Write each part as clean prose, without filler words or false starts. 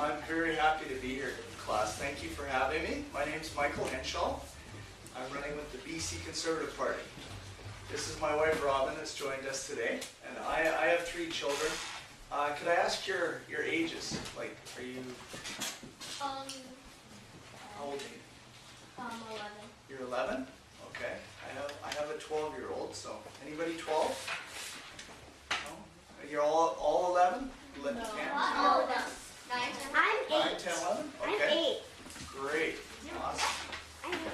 I'm very happy to be here, class. Thank you for having me. My name's Michael Henshall. I'm running with the BC Conservative Party. This is my wife Robin that's joined us today, and I have 3 children. Could I ask your ages? Like, are you? How old are you? 11. You're 11? Okay. I have a 12-year-old. So anybody 12? No? You're all 11? No. 10? 9, 10. I'm 8. 9, 10, 11? Okay. I'm 8. Great. Awesome.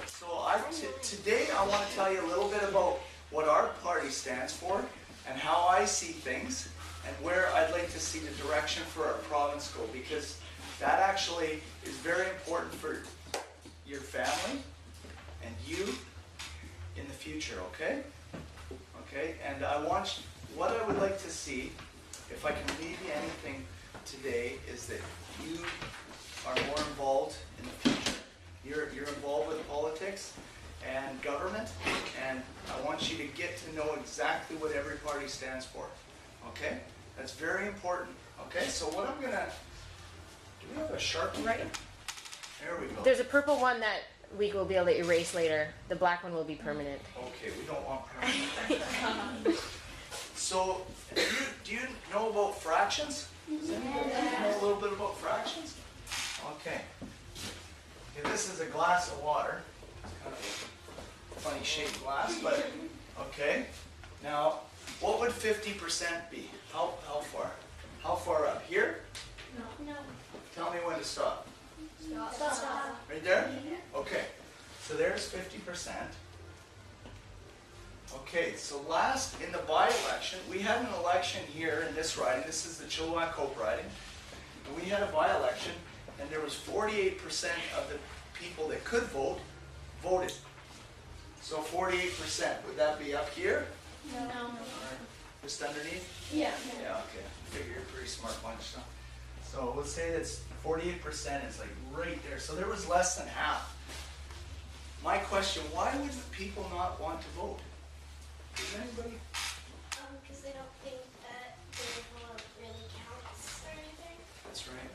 So today I want to tell you a little bit about what our party stands for and how I see things and where I'd like to see the direction for our province go, because that actually is very important for your family and you in the future, okay? Okay, and what I would like to see, if I can leave you anything today, is that you are more involved in the future. You're involved with politics and government, and I want you to get to know exactly what every party stands for. Okay? That's very important. Okay, so what I'm gonna do, we have a Sharpie? Right. There we go. There's a purple one that we will be able to erase later. The black one will be permanent. Okay, we don't want permanent. So, do you know about fractions? Does anybody know a little bit about fractions? Okay. Okay, this is a glass of water. It's kind of a funny shaped glass, but okay. Now, what would 50% be? How far? How far up? Here? No. Tell me when to stop. Stop. Right there? Okay. So there's 50%. Okay, so last in the by-election, we had an election here in this riding. This is the Chilliwack Hope riding. And we had a by-election, and there was 48% of the people that could vote, voted. So 48%, would that be up here? No. Or just underneath? Yeah. Yeah, okay. I figure you're a pretty smart bunch. So let's say that's 48% is like right there. So there was less than half. My question, why would people not want to vote? Does anybody? Because they don't think that their vote really counts or anything. That's right.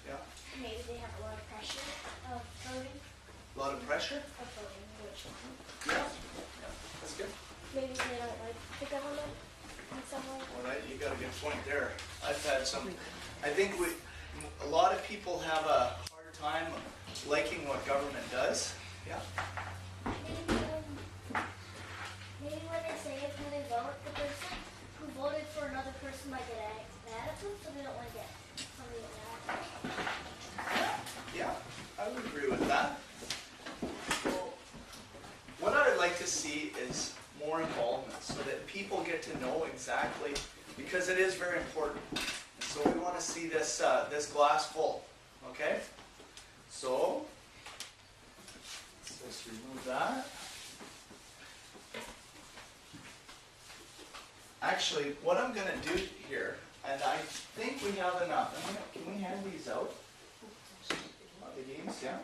Yeah. Maybe they have a lot of pressure of voting. A lot of pressure? Of voting, which Yeah. Yeah. That's good. maybe they don't like the government in some way. Well, you got a good point there. I've had some. I think a lot of people have a hard time liking what government does. Yeah. Maybe when they say it, when they vote, the person who voted for another person might get mad at them, so they don't want to get somebody mad. Yeah, I would agree with that. So, what I would like to see is more involvement so that people get to know exactly, because it is very important. So we want to see this glass full, okay? So, let's just remove that. Actually, what I'm going to do here, and I think we have enough. Can we hand these out? The games, yeah.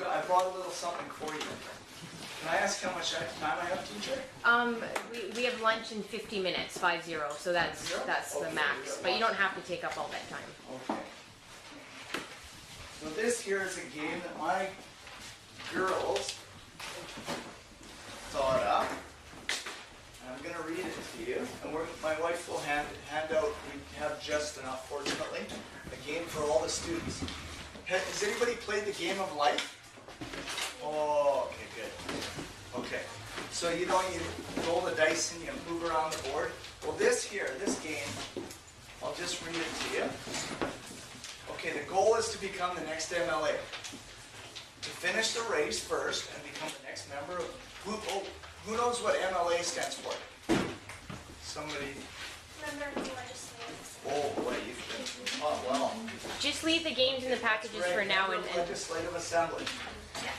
I brought a little something for you. Can I ask how much time I have, teacher? We have lunch in 50 minutes, 50. So that's the Okay, max. But you don't have to take up all that time. Okay. So this here is a game that my girls thought up. And I'm going to read it to you. And my wife will hand out, we have just enough, fortunately, a game for all the students. Has anybody played the game of life? Oh, okay, good. Okay. So you roll the dice and you move around the board. Well, this game, I'll just read it to you. Okay, the goal is to become the next MLA. To finish the race first and become the next member of, who knows what MLA stands for? Somebody? Member of the legislature. Oh, boy, you've well. Just leave the games in the packages Right, for now. member of And Legislative Assembly.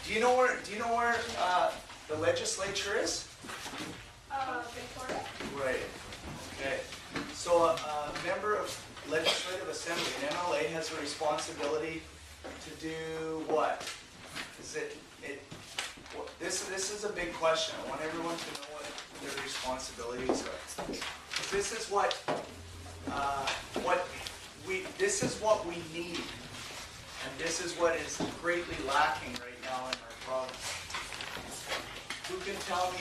Do you know where the legislature is? Victoria. Right. Okay. So a member of Legislative Assembly, an MLA, has a responsibility to do what? This is a big question. I want everyone to know what their responsibilities are. This is what this is what we need, and this is what is greatly lacking right now in our province. Who can tell me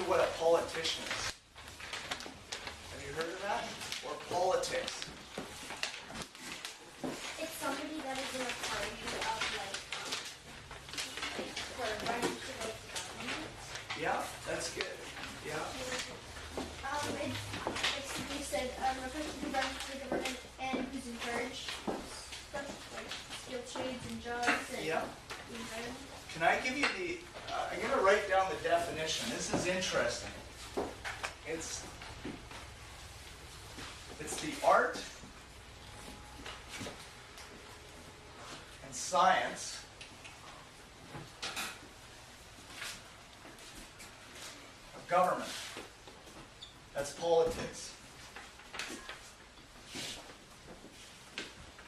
what a politician is? Have you heard of that? Or politics? It's somebody that is in a party of for running to the government. Yeah, that's good. Yeah. It's you said a person who runs for the government and who's in charge of stuff like skilled trades and jobs and Yeah. the environment. Can I give you the, I'm going to write down the definition. This is interesting. It's the art and science of government. That's politics.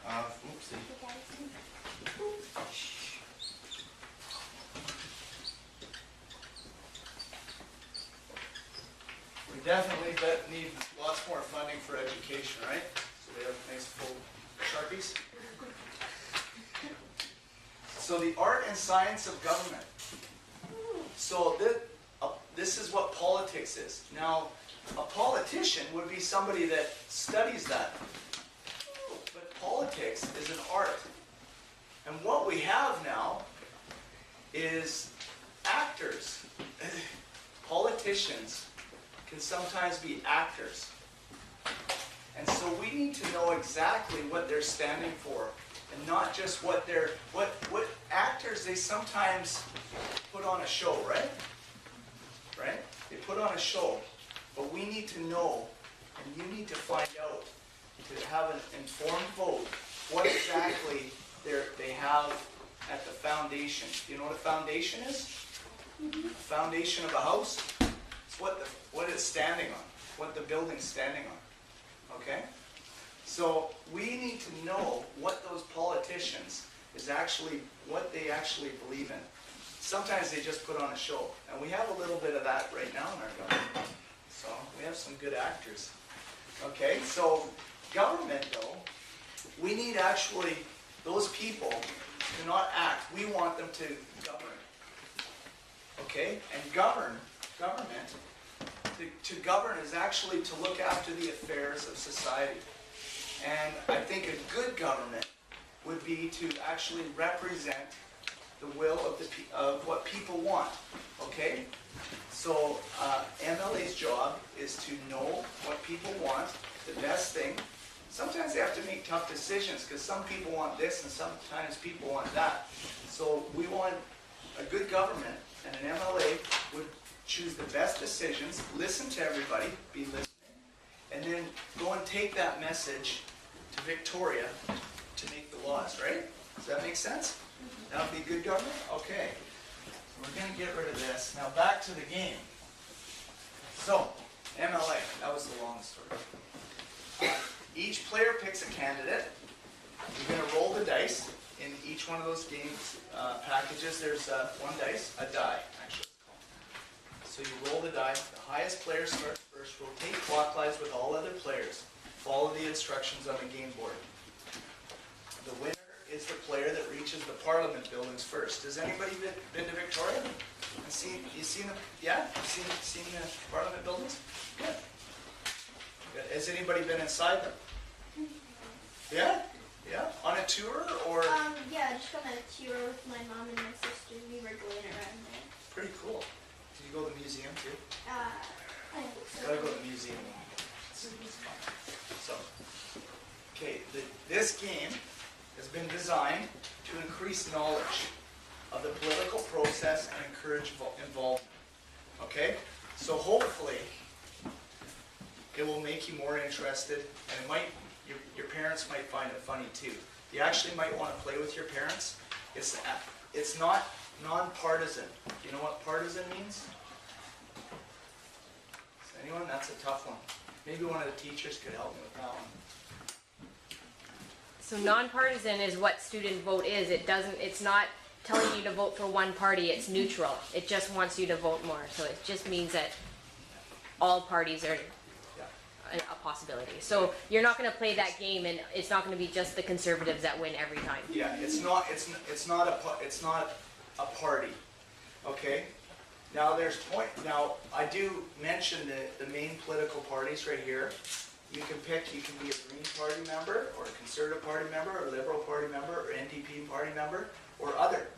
Oopsie. We definitely need lots more funding for education, right? So we have nice full Sharpies. So the art and science of government. So this is what politics is. Now, a politician would be somebody that studies that. But politics is an art. And what we have now is actors. Politicians can sometimes be actors. And so we need to know exactly what they're standing for, and not just what actors, they sometimes put on a show, right? Right? They put on a show, but we need to know, and you need to find out, to have an informed vote, what exactly they have at the foundation. Do you know what a foundation is? The foundation of a house? It's what it's standing on, what the building's standing on. Okay? So we need to know what those politicians is actually, what they actually believe in. Sometimes they just put on a show. And we have a little bit of that right now in our government. So we have some good actors. Okay, so government though, we need actually those people to not act. We want them to govern. Okay? And government, to govern is actually to look after the affairs of society. And I think a good government would be to actually represent the will of what people want. Okay? So MLA's job is to know what people want, the best thing. Sometimes they have to make tough decisions because some people want this and sometimes people want that. So we want a good government, and an MLA would choose the best decisions, listen to everybody, be listening, and then go and take that message to Victoria to make the laws, right? Does that make sense? That would be good government? Okay. So we're going to get rid of this. Now back to the game. So, MLA, that was the long story. Each player picks a candidate. You're going to roll the dice. In each one of those games packages, there's one dice, a die, actually. So you roll the die. The highest player starts first. Rotate clockwise with all other players. Follow the instructions on the game board. The winner is the player that reaches the Parliament buildings first. Has anybody been to Victoria? And seen them? Yeah? Seen the Parliament buildings? Good. Good. Has anybody been inside them? Yeah? Yeah? On a tour or? Yeah, just on a tour with my mom and my sister. We were going around there. Pretty cool. Did you go to the museum too? I think so. Gotta go to the museum. It's fun. So, okay, this game has been designed to increase knowledge of the political process and encourage involvement. Okay? So hopefully, it will make you more interested, and it might, your parents might find it funny too. You actually might want to play with your parents. It's not non-partisan. Do you know what partisan means? Anyone? That's a tough one. Maybe one of the teachers could help me with that one. So nonpartisan is what student vote is. It's not telling you to vote for one party, it's neutral. It just wants you to vote more. So it just means that all parties are Yeah. a possibility. So you're not going to play that game, and it's not going to be just the conservatives that win every time. Yeah, it's not a party, okay? Now now I do mention the main political parties right here. You can pick, you can be a Green Party member, or a Conservative Party member, or a Liberal Party member, or NDP Party member, or other.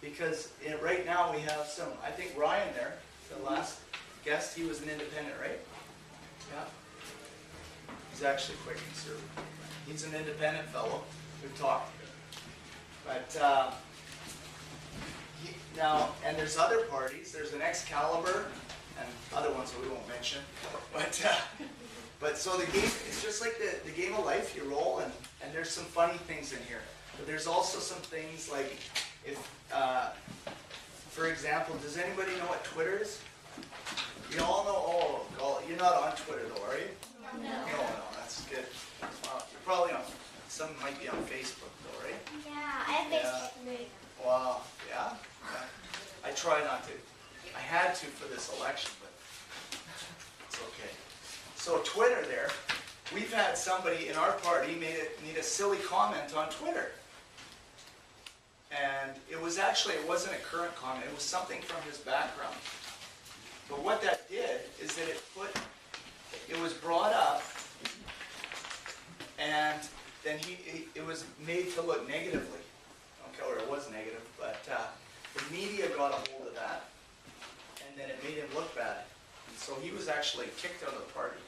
Because right now we have some, I think Ryan there, the last guest, he was an independent, right? Yeah. He's actually quite conservative. He's an independent fellow. We've talked. But now, and there's other parties. There's an Excalibur and other ones that we won't mention. But so the game, it's just like the game of life. You roll, and there's some funny things in here. But there's also some things like, if, for example, does anybody know what Twitter is? You all know? Oh, you're not on Twitter though, are you? No, that's good. You're probably on, some might be on Facebook though, right? Yeah, I have Facebook. Wow, yeah? I try not to. I had to for this election, but it's okay. So Twitter there, we've had somebody in our party made a silly comment on Twitter. And it wasn't a current comment, it was something from his background. But what that did is that it was brought up, and then it was made to look negatively. Okay, or it was negative, but the media got a hold of that, and then it made him look bad. And so he was actually kicked out of the party.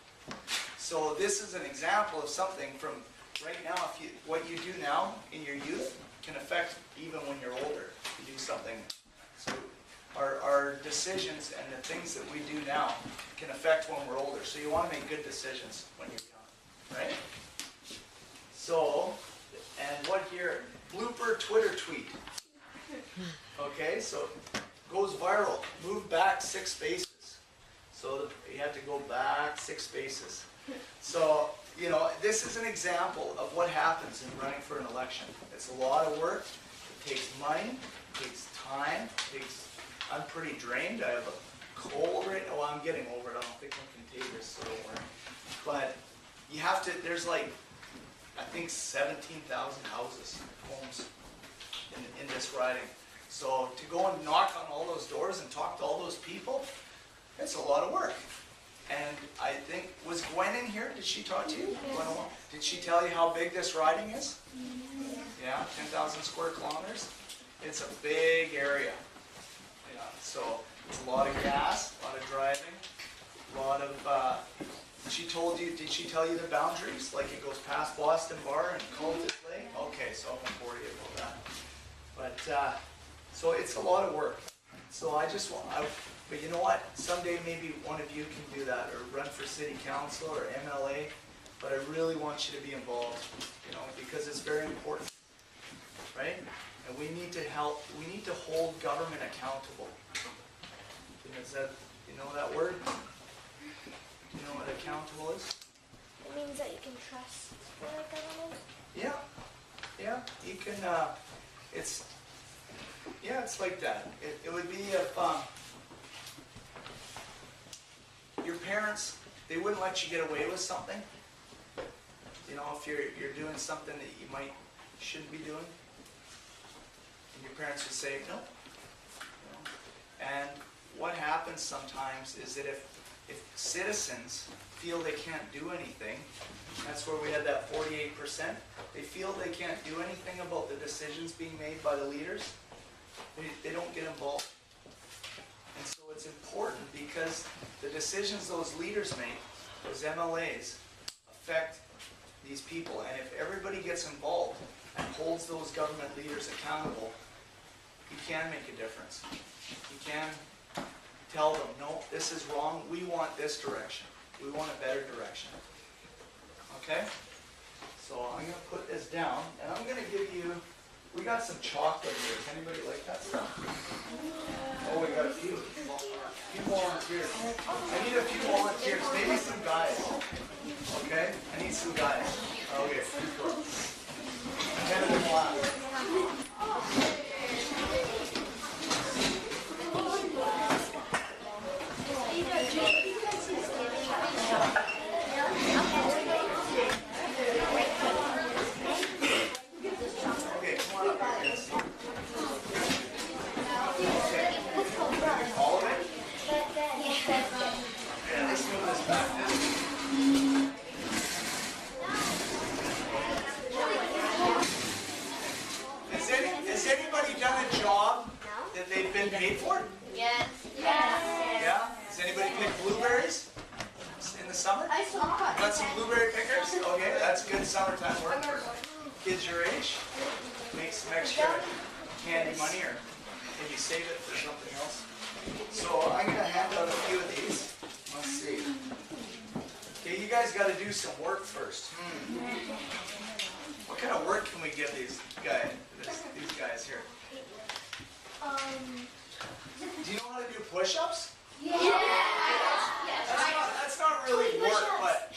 So this is an example of something from right now. What you do now in your youth can affect even when you're older. You do something. So our decisions and the things that we do now can affect when we're older. So you want to make good decisions when you're young, right? So, and what here? Blooper Twitter tweet. Okay, so goes viral. Move back 6 spaces. So you have to go back 6 spaces. So, this is an example of what happens in running for an election. It's a lot of work. It takes money. It takes time. I'm pretty drained. I have a cold right now. Well, I'm getting over it. I don't think I'm contagious, so don't worry. But you have to, there's like, I think 17,000 houses, homes in this riding. So to go and knock on all those doors and talk to all those people, it's a lot of work. And I think, was Gwen in here? Did she talk to you? Did she tell you how big this riding is? Yeah, 10,000 square kilometers. It's a big area. Yeah, so it's a lot of gas, a lot of driving, a lot of, did she tell you the boundaries? Like it goes past Boston Bar and Cultus Lake? Okay, so I'm going to about that. But, so it's a lot of work. So but you know what? Someday maybe one of you can do that, or run for city council or MLA. But I really want you to be involved, because it's very important, right? And we need to hold government accountable. You know that word? You know what accountable is? It means that you can trust the government? Yeah, you can, it's like that. It would be if, your parents, they wouldn't let you get away with something. If you're doing something that you shouldn't be doing. And your parents would say, no. And what happens sometimes is that if citizens feel they can't do anything, that's where we had that 48%, they feel they can't do anything about the decisions being made by the leaders, they don't get involved. And so it's important because the decisions those leaders make, those MLAs, affect these people. And if everybody gets involved and holds those government leaders accountable, you can make a difference. You can tell them, no, this is wrong, we want this direction. We want a better direction. Okay? So I'm going to put this down, and I'm going to give you, we got some chocolate here. Does anybody like that stuff? Oh, we got a few volunteers. I need a few volunteers, maybe some guys. Okay? I need some guys. Okay, 10 of them last. been paid for? Yes. Yeah? Does anybody pick blueberries in the summer? I saw it. Got some blueberry pickers? Okay, that's good summertime work for kids your age. Make some extra candy money or maybe save it for something else. So I'm going to hand out a few of these. Let's see. Okay, you guys got to do some work first. What kind of work can we give these guys here? Do you know how to do push-ups? That's not really work, but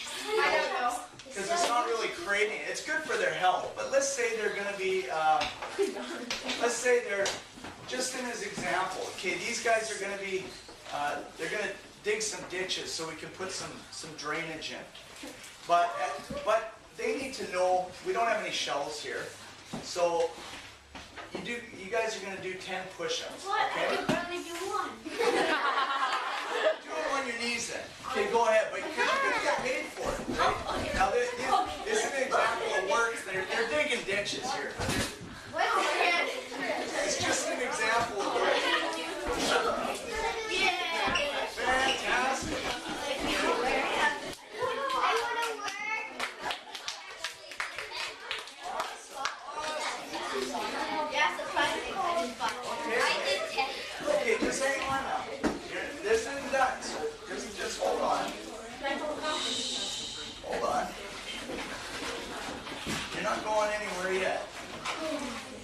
because it's not really creating. It's good for their health. But let's say they're going to be. Let's say they're just in as example. Okay, these guys are going to be. They're going to dig some ditches so we can put some drainage in. But they need to know we don't have any shelves here, so. You guys are going to do 10 push-ups. What? Okay? I can barely do one. Do them on your knees then. Okay, go ahead, but you're going to get paid for it, right? Now, this is an example of work. They're digging ditches here. It's just an example of work. Fantastic. Okay, just hang on now. This isn't done, so just hold on. Hold on. You're not going anywhere yet.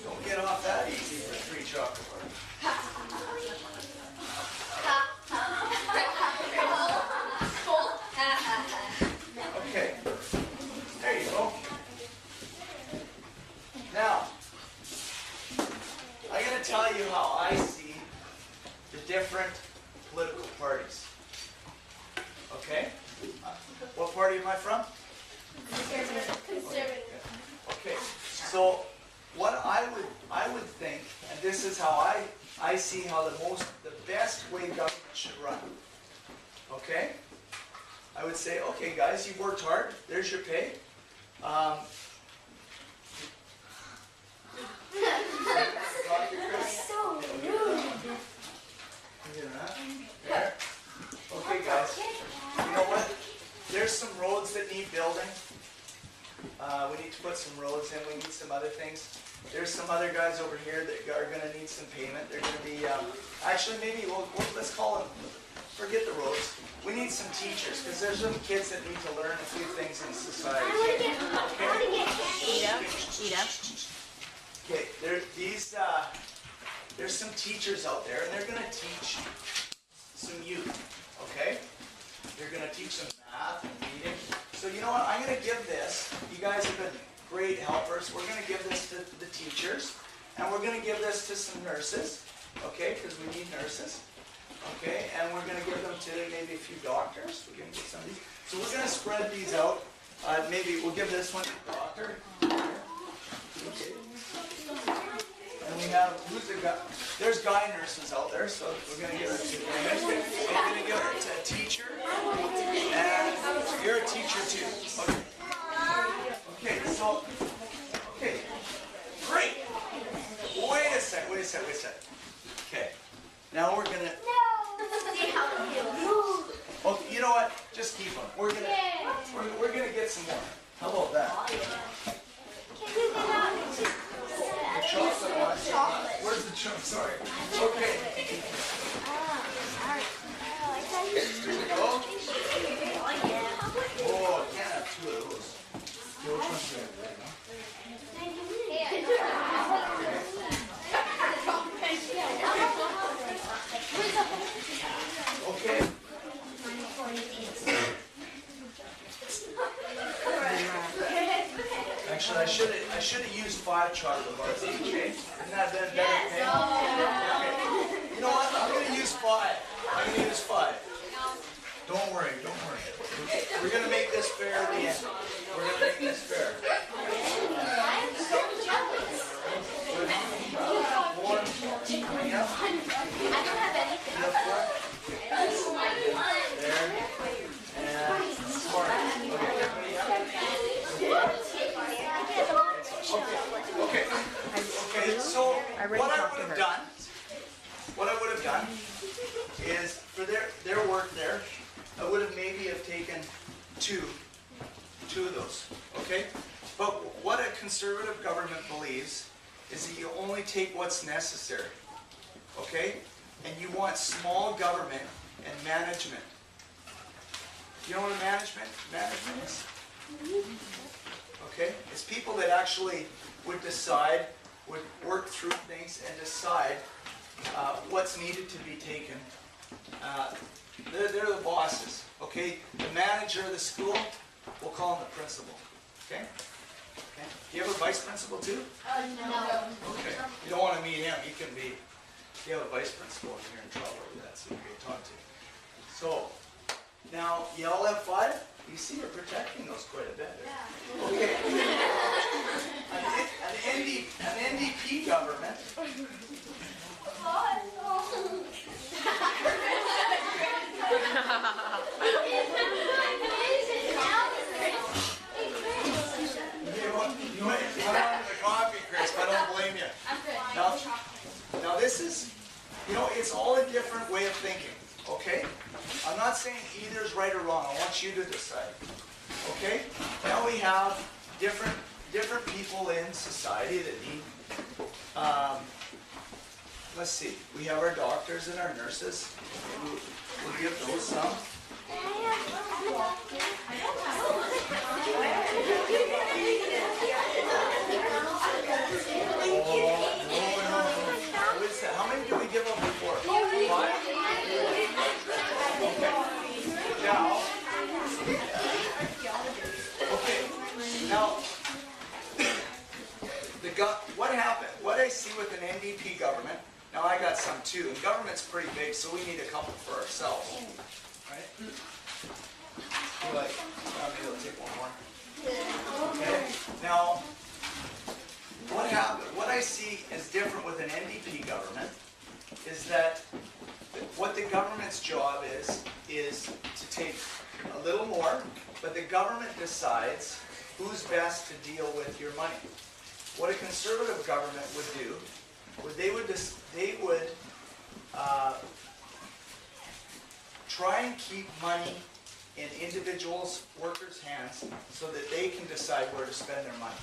Don't get off that easy for 3 chocolate bars. Okay, there you go. Now, I'm going to tell you how I see the different political parties. Okay? What party am I from? Conservative. Okay, so what I would think, and this is how I see how the best way government should run. Okay? I would say, okay guys, you've worked hard, there's your pay. So rude. There. Okay guys, you know what? There's some roads that need building. We need to put some roads in, we need some other things. There's some other guys over here that are going to need some payment. They're going to be, actually maybe, let's call them, forget the roads. We need some teachers, because there's some kids that need to learn a few things in society. I want to get candy. Ida. Okay, there's some teachers out there, and they're going to teach some youth, okay? They're going to teach them math and reading. So you know what, I'm going to give this, you guys have been great helpers, we're going to give this to the teachers, and we're going to give this to some nurses, okay, because we need nurses, okay, and we're going to give them to maybe a few doctors, we're going to get some of these. So we're going to spread these out, maybe we'll give this one to the doctor, okay. And we have, who's the guy? There's guy nurses out there, so we're going to give it to them. We're going to give it to a teacher. And you're a teacher too. Okay. Okay, so, okay. Great. Wait a sec. Okay. Now we're going to, okay, you know what? Just keep them. We're going to get some more. How about that? Chocolate one. Where's the chocolate? Sorry. Okay. There we go. Oh, I can't have 2 of those. Okay, which one's good? Okay. Actually, I should have used 5 chocolate bars each, okay? Isn't that been better? Okay. You know what? I'm going to use 5. Don't worry. We're going to make this fair at the end. We're going to make this fair. I'm so jealous. More coming up. I don't have anything. You have 4? There. And 4. Okay, so what I would have done two of those, okay? But what a conservative government believes is that you only take what's necessary, okay? And you want small government and management. You know what a management is? Okay? It's people that actually would decide, would work through things and decide what's needed to be taken. They're the bosses, okay? The manager of the school, we'll call him the principal, okay? Okay. Do you have a vice principal too? No. Okay. You don't want to meet him. He can be. If you have a vice principal and you're in trouble, that's who you talk to. So, now you all have fun? You see, you're protecting those quite a bit. Okay. An NDP government. You might want the coffee, Chris, but I don't blame you. Now this is, it's all a different way of thinking, okay? I'm not saying either is right or wrong. I want you to decide, okay? Now we have different people in society that need, let's see, we have our doctors and our nurses. We'll give those some. How many did we give them before? 5? Okay. Now, what happened? What I see with an NDP government, now I got some too, and government's pretty big, so we need a couple for ourselves. Right? Maybe I'll take one more. Okay. Now, what happened? What I see as different with an NDP government is that what the government's job is to take a little more, but the government decides who's best to deal with your money. What a conservative government would do, they would try and keep money in individuals, workers' hands, so that they can decide where to spend their money.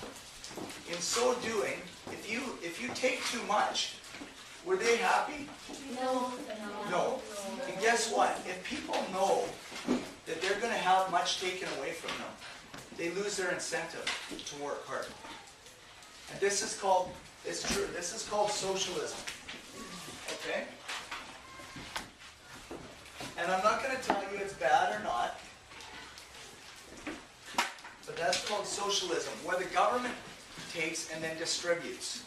In so doing, if you take too much, were they happy? No. And guess what? If people know that they're going to have much taken away from them, they lose their incentive to work hard. And this is called, it's true, this is called socialism. Okay? And I'm not going to tell you it's bad or not, but that's called socialism, where the government takes and then distributes,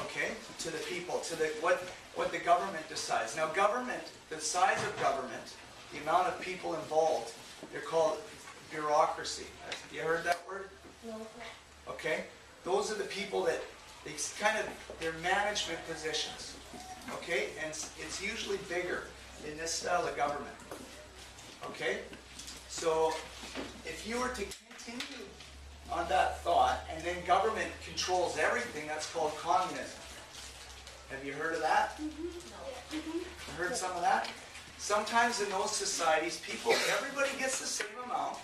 okay, to the people, to what the government decides. Now government, the size of government, the amount of people involved, they're called bureaucracy. Have you heard that word? No. Okay? Those are the people that, they're management positions, okay? And it's usually bigger in this style of government, okay? So if you were to continue on that thought, and then government controls everything, that's called communism. Have you heard of that? Heard some of that? Sometimes in those societies, everybody gets the same amount.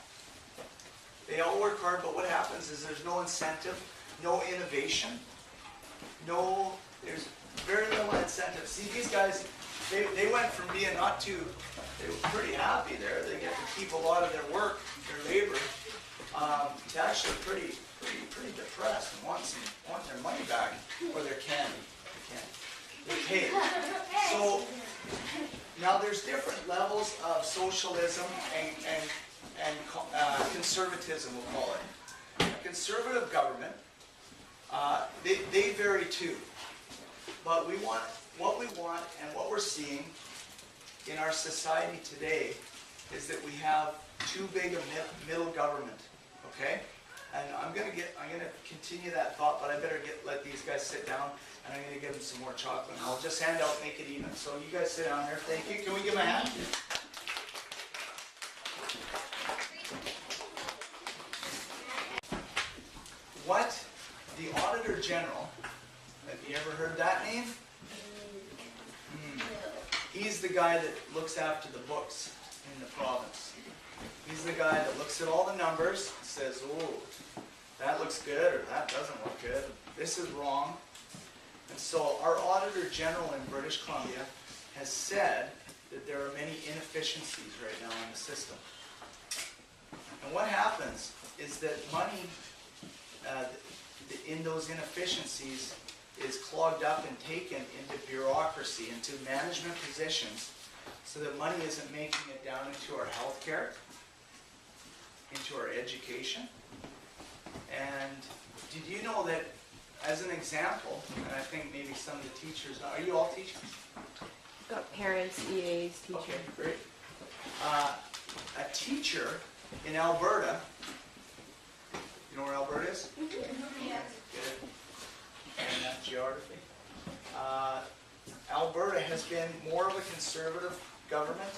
They all work hard, but what happens is there's no incentive, no innovation, there's very little incentive. See, these guys, they went from being they were pretty happy there. They get to keep a lot of their work, their labor, to actually pretty depressed and want their money back, or their candy. They're paid. So now there's different levels of socialism and conservatism, we'll call it. A conservative government, they vary too. But what we want and what we're seeing in our society today is that we have too big a middle government, okay? And I'm gonna continue that thought, but I better let these guys sit down, and I'm gonna give them some more chocolate. And I'll just hand out, make it even. So you guys sit down here. Thank you. Can we give them a hand? What the Auditor General, have you ever heard that name? He's the guy that looks after the books in the province. He's the guy that looks at all the numbers, says, "Ooh, that looks good," or "That doesn't look good. This is wrong." And so our Auditor General in British Columbia has said that there are many inefficiencies right now in the system. And what happens is that money in those inefficiencies is clogged up and taken into bureaucracy, into management positions, so that money isn't making it down into our healthcare, into our education. And did you know that, as an example, and I think maybe some of the teachers, are you all teachers? Got parents, EAs, teachers. Okay, great. A teacher in Alberta, you know where Alberta is? Yeah. Good. And that geography. Alberta has been more of a conservative government,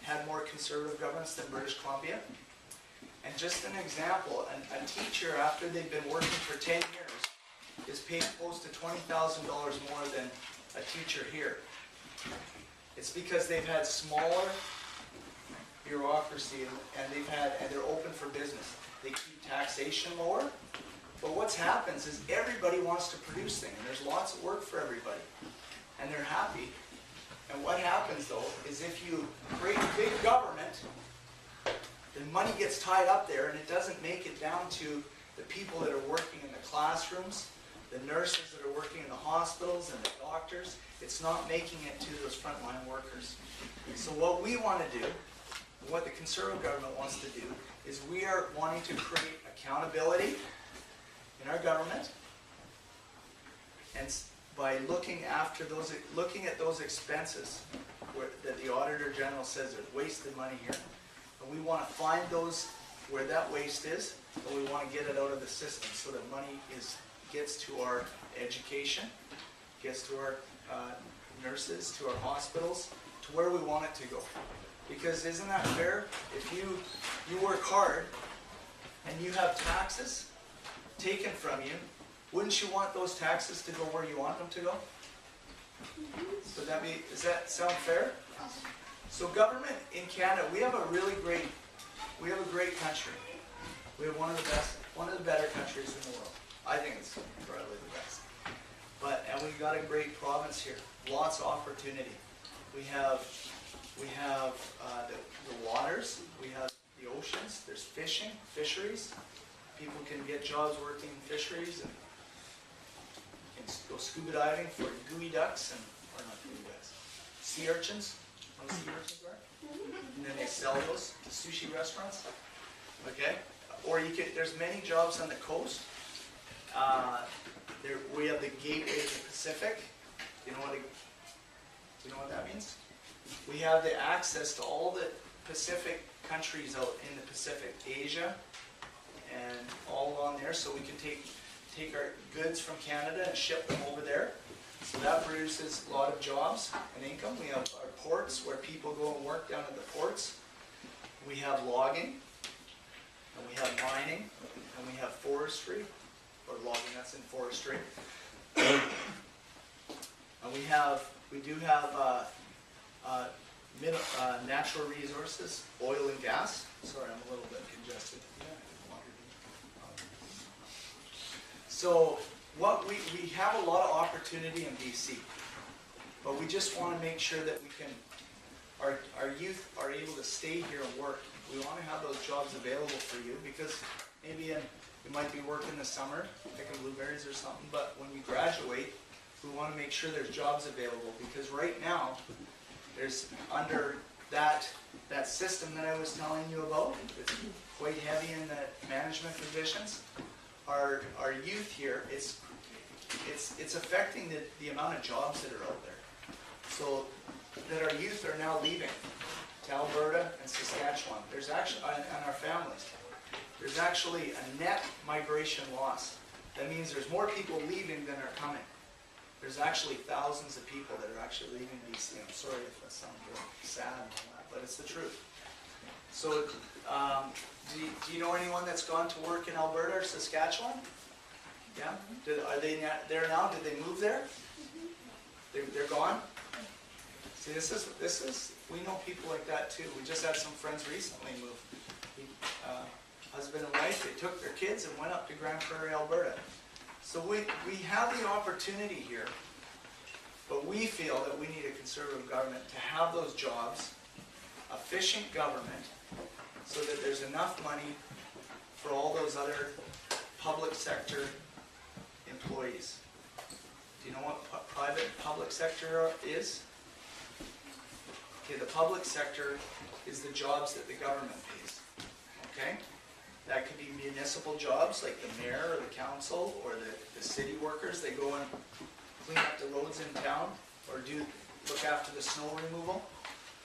had more conservative governments than British Columbia. And just an example, a teacher, after they've been working for 10 years, is paid close to $20,000 more than a teacher here. It's because they've had smaller bureaucracy and they're open for business. They keep taxation lower. But what's happens is everybody wants to produce things, and there's lots of work for everybody, and they're happy. And what happens though is if you create big government, then money gets tied up there, and it doesn't make it down to the people that are working in the classrooms, the nurses that are working in the hospitals, and the doctors. It's not making it to those frontline workers. So what we want to do, what the Conservative government wants to do, is we are wanting to create accountability in our government, and by looking at those expenses that the Auditor General says there's wasted money here, and we want to find those where that waste is, and we want to get it out of the system so that money gets to our education, gets to our nurses, to our hospitals, to where we want it to go. Because isn't that fair? If you work hard and you have taxes taken from you, wouldn't you want those taxes to go where you want them to go? Does that sound fair? So government in Canada, we have a great country. We have one of the better countries in the world. I think it's probably the best. And we've got a great province here. Lots of opportunity. We have the waters. We have the oceans. There's fishing, fisheries. People can get jobs working in fisheries and can go scuba diving for gooey ducks or not gooey ducks, sea urchins. You know what sea urchins are? And then they sell those to sushi restaurants. Okay? Or there's many jobs on the coast. We have the gateway to the Pacific. Do you know what that means? We have the access to all the Pacific countries out in the Pacific, Asia, and all along there, so we can take our goods from Canada and ship them over there. So that produces a lot of jobs and income. We have our ports where people go and work down at the ports. We have logging, and we have mining, and we have forestry, or logging, that's in forestry. And we do have natural resources, oil and gas. Sorry, I'm a little bit congested. So we have a lot of opportunity in BC, but we just want to make sure that our youth are able to stay here and work. We want to have those jobs available for you, because maybe you might be working this summer, picking blueberries or something, but when you graduate, we want to make sure there's jobs available, because right now, there's under that system that I was telling you about, it's quite heavy in the management positions. Our youth here, it's affecting the amount of jobs that are out there. So that our youth are now leaving to Alberta and Saskatchewan. There's actually, and our families, there's actually a net migration loss. That means there's more people leaving than are coming. There's actually thousands of people that are actually leaving BC. I'm sorry if that sounds really sad and all that, but it's the truth. So, do you know anyone that's gone to work in Alberta or Saskatchewan? Yeah? Are they there now? Did they move there? They're gone? See, this is we know people like that too. We just had some friends recently move husband and wife, they took their kids and went up to Grand Prairie, Alberta. So we have the opportunity here, but we feel that we need a conservative government to have those jobs, efficient government, so that there's enough money for all those other public sector employees. Do you know what private public sector is? Okay, the public sector is the jobs that the government pays. Okay? That could be municipal jobs like the mayor or the council or the city workers. They go and clean up the roads in town or look after the snow removal.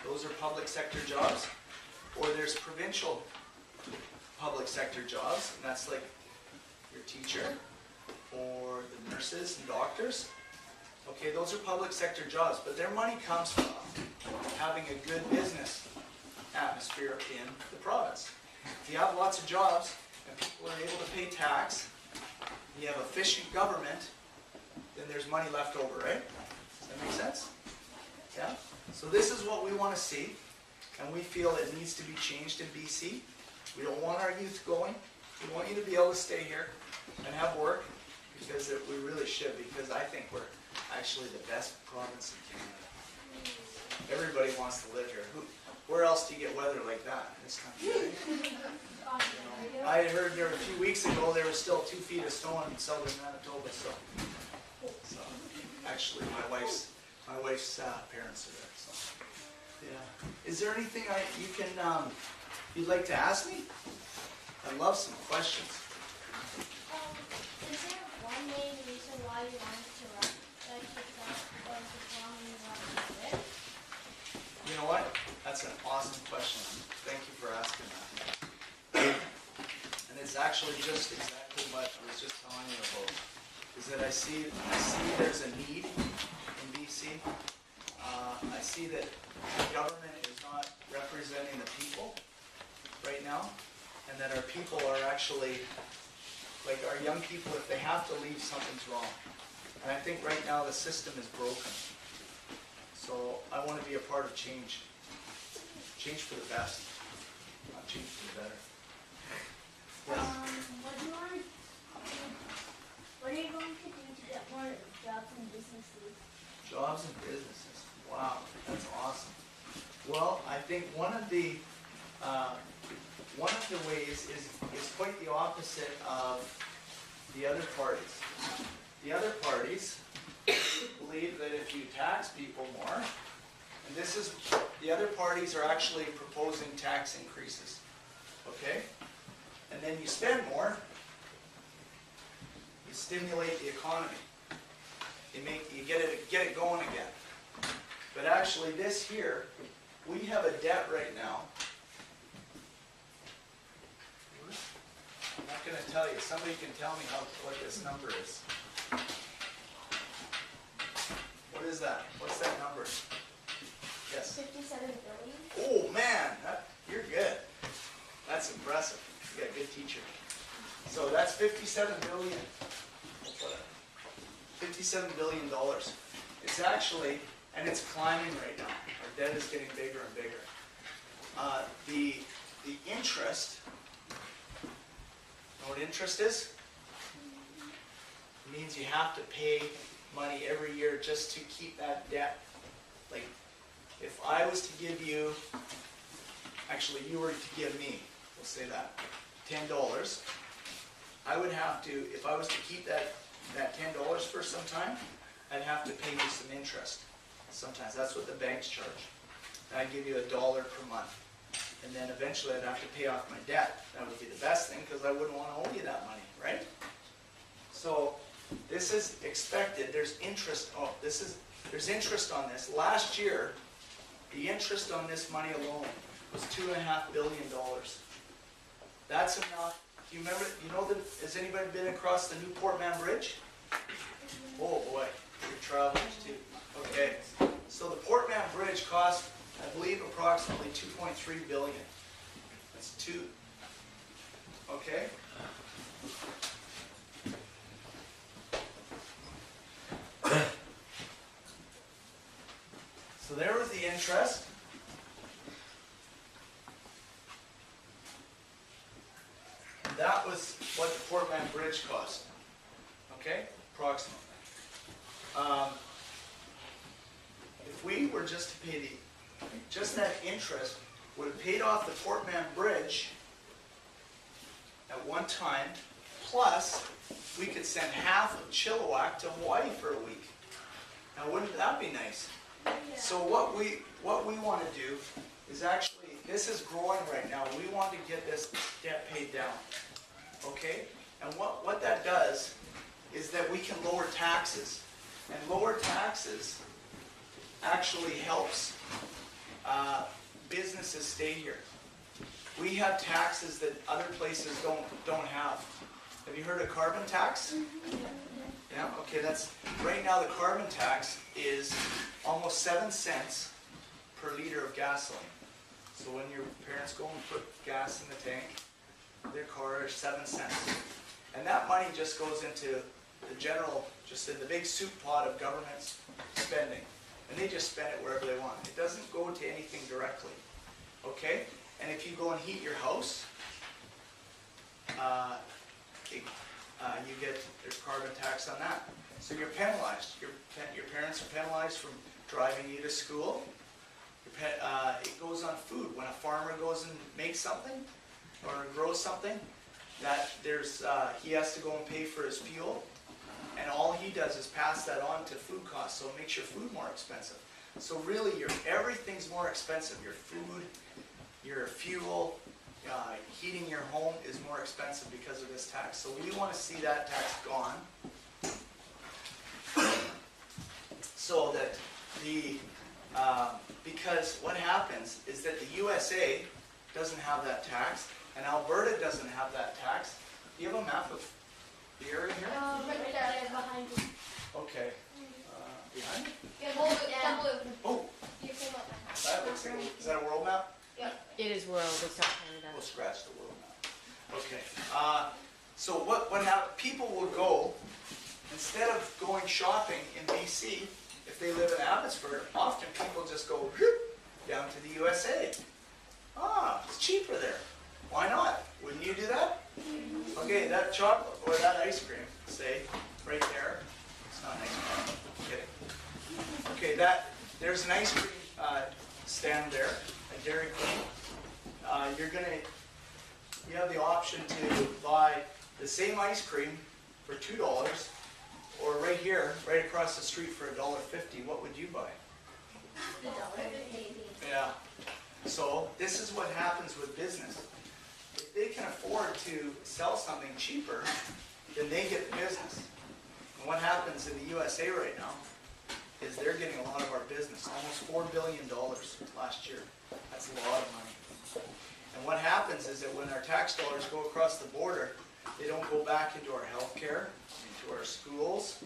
Those are public sector jobs. Or there's provincial public sector jobs, and that's like your teacher or the nurses and doctors. Okay, those are public sector jobs, but their money comes from having a good business atmosphere in the province. If you have lots of jobs and people are able to pay tax, you have efficient government, then there's money left over, right? Does that make sense? Yeah? So this is what we want to see, and we feel it needs to be changed in BC. We don't want our youth going. We want you to be able to stay here and have work, because we really should, because I think we're actually the best province in Canada. Everybody wants to live here. Where else do you get weather like that in this country? You know, I heard there a few weeks ago there was still 2 feet of snow in southern Manitoba. So actually, my wife's parents are there. So yeah. Is there anything you'd like to ask me? I'd love some questions. Is there one main reason why you wanted to run? You know what? That's an awesome question. Thank you for asking that. And it's actually just exactly what I was just telling you about. Is that I see there's a need in BC. I see that the government is not representing the people right now, and that our people are actually, like our young people, if they have to leave, something's wrong. And I think right now the system is broken. So I want to be a part of change. Change for the best, not change for the better. Yes. What are you going to do to get more jobs and businesses? Jobs and businesses. Wow, that's awesome. Well, I think one of the ways is quite the opposite of the other parties. The other parties believe that if you tax people more, and the other parties are actually proposing tax increases, okay? And then you spend more, you stimulate the economy. You get it going again. But actually this here, we have a debt right now. I'm not going to tell you. Somebody can tell me what this number is. What is that? What's that number? Yes? 57 billion. Oh man, you're good. That's impressive. You got a good teacher. So that's 57 billion. $57 billion. It's actually, and it's climbing right now. Our debt is getting bigger and bigger. The interest, you know what interest is? It means you have to pay money every year just to keep that debt. Like, if I was to give you, actually you were to give me, we'll say that, $10, I would have to, if I was to keep that $10 for some time, I'd have to pay you some interest. Sometimes that's what the banks charge. And I'd give you $1 per month. And then eventually I'd have to pay off my debt. That would be the best thing because I wouldn't want to owe you that money, right? So this is expected. There's interest. There's interest on this. Last year, the interest on this money alone was $2.5 billion. That's enough. Do you remember? Has anybody been across the new Port Man Bridge? Oh boy, you're travelers too. Okay, so the Port Man Bridge cost, I believe, approximately $2.3 billion. That's two. Okay. So there was the interest. okay, approximately. If we were just to pay just that interest would have paid off the Portman Bridge at one time, plus we could send half of Chilliwack to Hawaii for a week. Now wouldn't that be nice? So what we want to do is actually, this is growing right now, we want to get this debt paid down, okay? And what that does is that we can lower taxes. And lower taxes actually helps businesses stay here. We have taxes that other places don't have. Have you heard of carbon tax? Yeah, okay, that's, right now the carbon tax is almost 7 cents per liter of gasoline. So when your parents go and put gas in the tank, their car is 7 cents. And that money just goes into the general, just in the big soup pot of government spending. And they just spend it wherever they want. It doesn't go into anything directly, okay? And if you go and heat your house, you get, there's carbon tax on that. So you're penalized. Your parents are penalized from driving you to school. It goes on food. When a farmer goes and makes something or grows something, that there's he has to go and pay for his fuel, and all he does is pass that on to food costs. So it makes your food more expensive. So really, everything's more expensive. Your food, your fuel. Heating your home is more expensive because of this tax. So we want to see that tax gone. So that because what happens is that the USA doesn't have that tax, and Alberta doesn't have that tax. Do you have a map of the area here? Right there, behind you. Okay. Behind? Yeah, hold it down. Oh, You came up behind. that looks like is that a world map? It is world, it's not Canada. We'll scratch the world map. Okay. So what happens? People will go, instead of going shopping in BC, if they live in Abbotsford, often people just go down to the USA. It's cheaper there. Why not? Wouldn't you do that? Okay, that chocolate or that ice cream, say, right there. It's not ice cream. I'm kidding. Okay, there's an ice cream stand there, a Dairy Queen. You have the option to buy the same ice cream for $2, or right here, right across the street for $1.50. What would you buy? Yeah. So this is what happens with business. If they can afford to sell something cheaper, then they get the business. And what happens in the USA right now is they're getting a lot of our business, almost $4 billion last year. That's a lot of money. And what happens is that when our tax dollars go across the border, they don't go back into our health care, into our schools,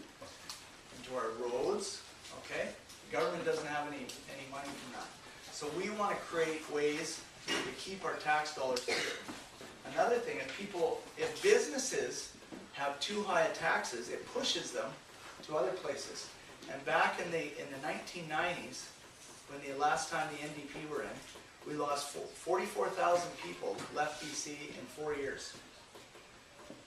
into our roads, okay? The government doesn't have any money from that. So we want to create ways to keep our tax dollars here. Another thing, if businesses have too high taxes, it pushes them to other places. And back in the 1990s, when the last time the NDP were in, we lost 44,000 people left BC in 4 years.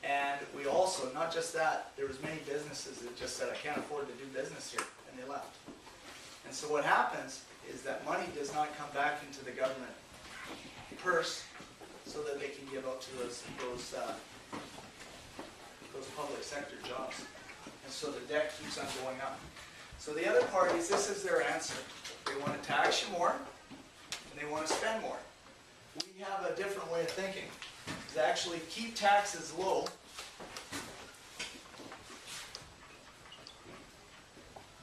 And we also, not just that, there was many businesses that just said, I can't afford to do business here, and they left. And so what happens is that money does not come back into the government purse so that they can give out to those public sector jobs. And so the debt keeps on going up. So the other parties, this is their answer. They want to tax you more, and they want to spend more. We have a different way of thinking. To actually keep taxes low,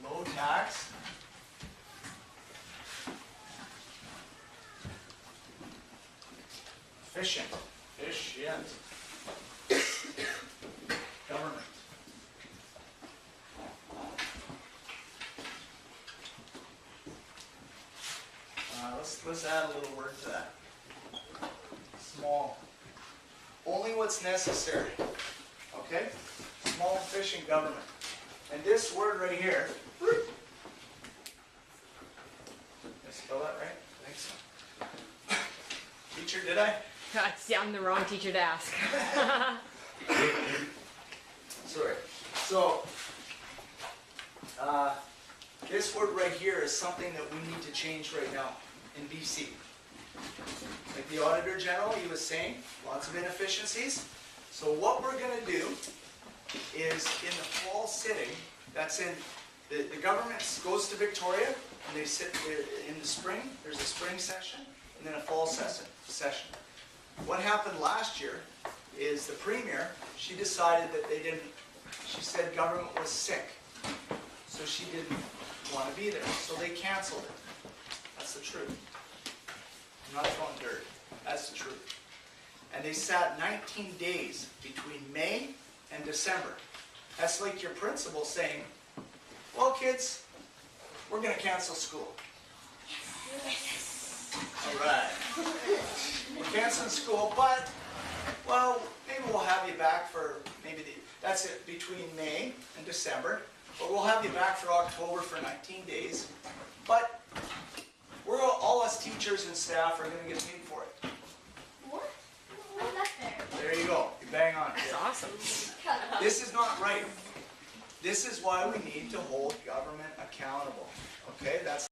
low tax, efficient government. Let's add a little word to that. Small. Only what's necessary. Okay? Small, efficient government. And this word right here. Did I spell that right? I think so. Teacher, did I? I'm the wrong teacher to ask. Sorry. So, this word right here is something that we need to change right now in BC. Like the Auditor General, he was saying, lots of inefficiencies. So what we're going to do is in the fall sitting, that's in, the government goes to Victoria, and they sit in the spring, there's a spring session, and then a fall session. What happened last year is the Premier, she decided that they didn't, she said government was sick, so she didn't want to be there, so they canceled it. That's the truth. I'm not throwing dirt. That's the truth. And they sat 19 days between May and December. That's like your principal saying, well, kids, we're going to cancel school. All right. We're canceling school, but, well, maybe we'll have you back for that's it, between May and December. But we'll have you back for October for 19 days. But all us teachers and staff are going to get paid for it. What? How's that fair? There you go. You bang on. That's awesome. This is not right. This is why we need to hold government accountable. Okay? That's